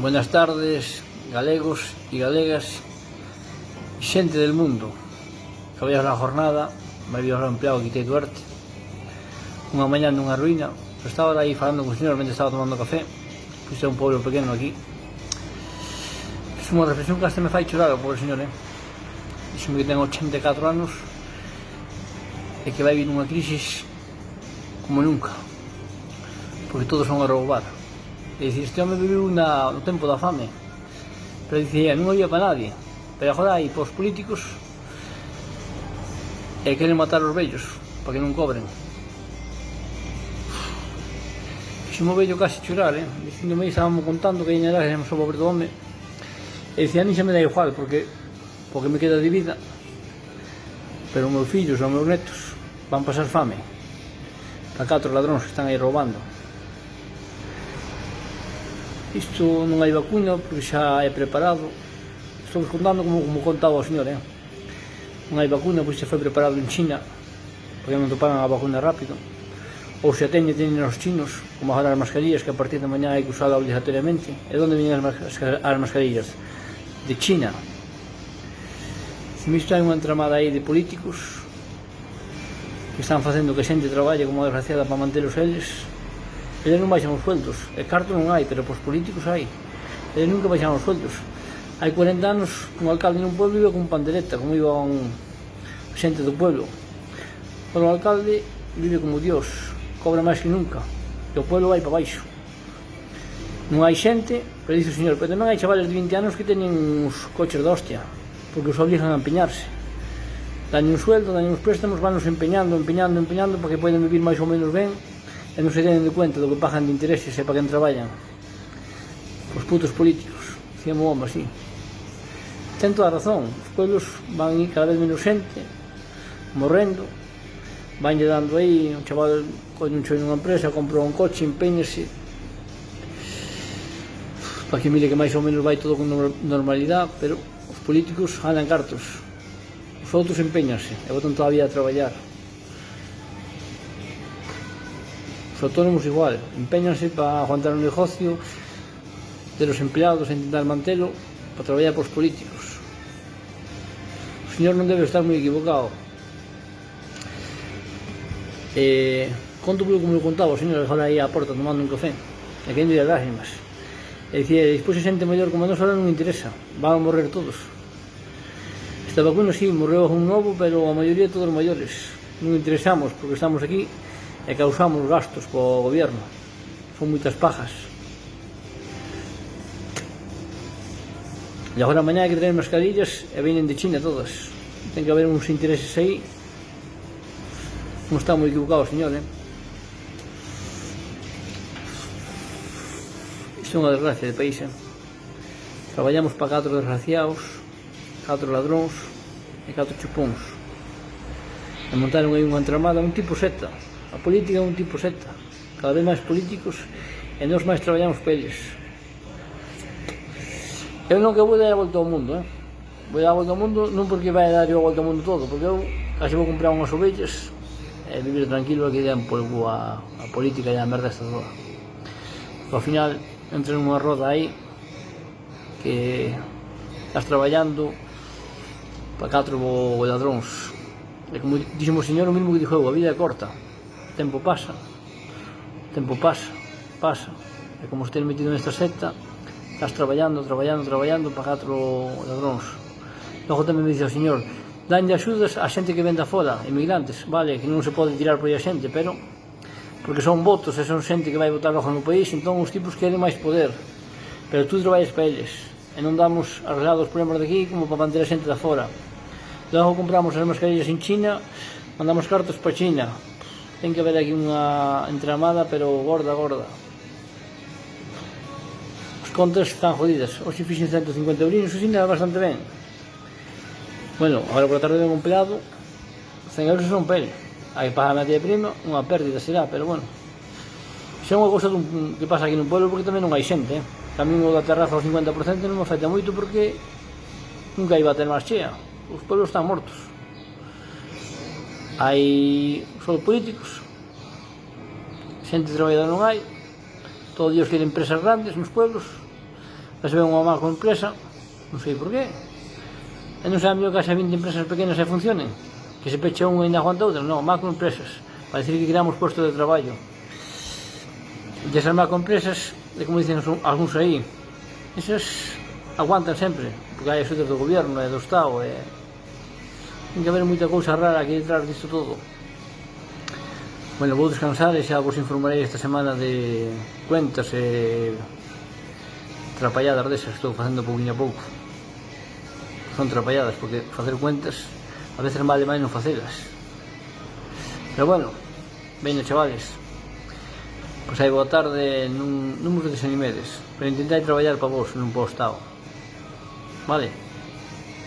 Buenas tardes, galegos e galegas, xente del mundo. Acabei a jornada, me había o empleado que quitei Duarte, unha mañá nunha ruína, pero estaba aí falando con o señor mentre estaba tomando café. Puse un pueblo pequeno aquí. Fiz unha reflexión que hasta me fai chorar o pobre señor, Dixome que ten 84 anos e que vai vir unha crisis como nunca, porque todos son a roubar. E dicir, este home viviu no tempo da fame, pero dicía, non había para nadie, pero agora hai pos políticos e queren matar os vellos para que non cobren. Fixo o vello casi chorar, dicíndome, estábamos contando que aí na lágrimas o pobre do home, e dicía, a mí xa me dá igual, porque me queda de vida, pero os meus fillos e os meus netos van pasar fame para 4 ladróns que están aí roubando. Isto non hai vacuna porque xa é preparado. Estou contando como contaba o señor, Non hai vacuna porque xa foi preparado en China, porque non toparan a vacuna rápido. Ou se a teñen os chinos, como agora as mascarillas, que a partir de mañá hai que usarla obligatoriamente. E onde viñen as mascarillas? De China. Se isto hai unha entramada aí de políticos que están facendo que a xente traballe como desgraciada para mantelos eles. Eles non baixan os sueldos, e carto non hai, pero pos políticos hai. Eles nunca baixan os sueldos. Hai 40 anos, un alcalde nun pueblo iba con pandereta, como iba a xente do pueblo. O alcalde vive como Dios, cobra máis que nunca, e o pueblo vai para baixo. Non hai xente, pero dice o señor, pero tamén hai chavales de 20 anos que teñen uns coches de hostia, porque os obligan a empeñarse. Dañen un sueldo, dañen uns préstamos, vannos empeñando, para que poden vivir máis ou menos ben, e non se den de cuenta do que pagan de intereses e para quen traballan. Os putos políticos, dicíamos o home así. Ten toda a razón, os pueblos van ir cada vez menos xente, morrendo, vanlle dando aí, un chaval colle un choi nunha empresa, comprou un coche, empeñase, para que mire que máis ou menos vai todo con normalidade, pero os políticos ganan cartos, os outros empeñanse e botan toda a vida a traballar. Os autónomos igual, empeñanse para aguantar o negocio de los empleados e intentar mantelo para traballar pos políticos. O señor non debe estar moi equivocado. Conto como lo contaba o señor agora aí á porta tomando un café e que indo de lágrimas. E dicía, despois a xente maior como nos ahora non interesa, van a morrer todos. Esta vacuna si, morreu un novo, pero a maioría todos maiores. Non interesamos porque estamos aquí e causamos gastos para o goberno. Son moitas pajas. E agora mañá hai que traer mascarillas e veñen de China todas. Ten que haber uns intereses aí. Non está moi equivocado o señor, Isto é unha desgracia de país, Traballamos para 4 desgraciados, 4 ladróns e 4 chupóns. E montaron aí unha entramada, un tipo secta. A política é un tipo secta, cada vez máis políticos e nós máis traballamos para eles. Eu non que vou dar a volta ao mundo, Vou dar a volta ao mundo non porque vai dar eu a volta ao mundo todo, porque eu casi vou comprar unhas ovellas e vivir tranquilo que den polvo a política e a merda esta toda. Ao final entra nunha roda aí que estás traballando para 4 ladróns. E como dixo o señor, o mesmo que dixo eu, a vida é corta. O tempo pasa, e como estés metido nesta secta, estás traballando para 4 ladróns. Logo tamén me dice o señor, danlle axudas a xente que ven da fora, emigrantes, vale, que non se pode tirar por aí a xente, pero porque son votos e son xente que vai votar rojo no país, entón os tipos queren máis poder, pero tú traballas para eles, e non damos arreglados os problemas de aquí como para manter a xente da fora. Logo compramos as mascarillas en China, mandamos cartos para China. Ten que haber aquí unha entramada, pero gorda. As contas están jodidas. Hoxe fixen 150 eurinos, así nada bastante ben. Bueno, agora por a tarde ven un empleado, 100 euros son pel. Hai que pagar a materia prima, unha pérdida será, pero bueno. Xa é unha cousa que pasa aquí no pueblo porque tamén non hai xente, Tamén o da terraza ao 50% non me afecta moito porque nunca iba a ter máis chea. Os pueblos están mortos. Hai só políticos, xente traballadora non hai, todos os dias queren empresas grandes nos pueblos, se ve unha macro empresa, non sei por qué, e non sabe mellor que haxa 20 empresas pequenas e funcionen, que se peche unha e ainda aguanta outra. Non, macro empresas, para decir que creamos postos de traballo. E esas macro empresas, como dicen algúns aí, esas aguantan sempre, porque hai axudas do goberno e do Estado, e ten que haber moita cousa rara aquí detrás disto todo. Bueno, vou descansar e xa vos informarei esta semana de cuentas e trapalladas desas que estou facendo pouquinho a pouco. Son trapalladas, porque facer cuentas a veces vale máis non facelas. Pero bueno, veño chavales, pois aí boa tarde, non vos desanimedes, pero intentai traballar para vos, non para o Estado, vale?